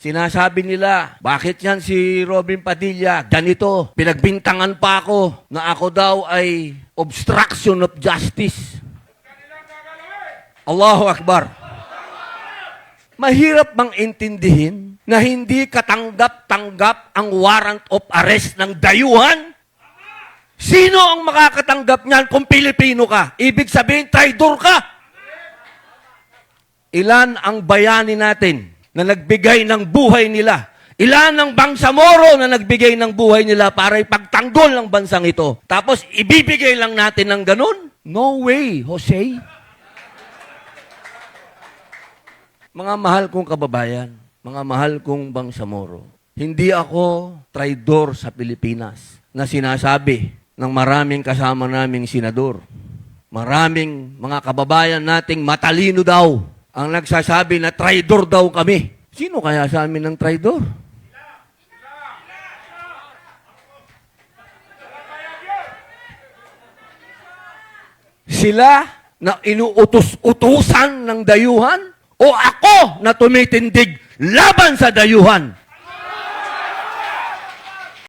Sinasabi nila, bakit yan si Robin Padilla? Ganito, pinagbintangan pa ako na ako daw ay obstruction of justice. Allahu Akbar. Mahirap bang intindihin na hindi katanggap-tanggap ang warrant of arrest ng dayuhan? Sino ang makakatanggap niyan kung Pilipino ka? Ibig sabihin, traidor ka. Ilan ang bayani natin na nagbigay ng buhay nila? Ilan ang Bangsamoro na nagbigay ng buhay nila para ipagtanggol ng bansang ito? Tapos ibibigay lang natin ng ganun? No way, Jose. Mga mahal kong kababayan, mga mahal kong Bangsamoro, hindi ako traidor sa Pilipinas na sinasabi ng maraming kasama naming senador. Maraming mga kababayan nating matalino daw ang nagsasabi na traidor daw kami. Sino kaya sa amin ng traidor? Sila na inuutos-utusan ng dayuhan? O ako na tumitindig laban sa dayuhan?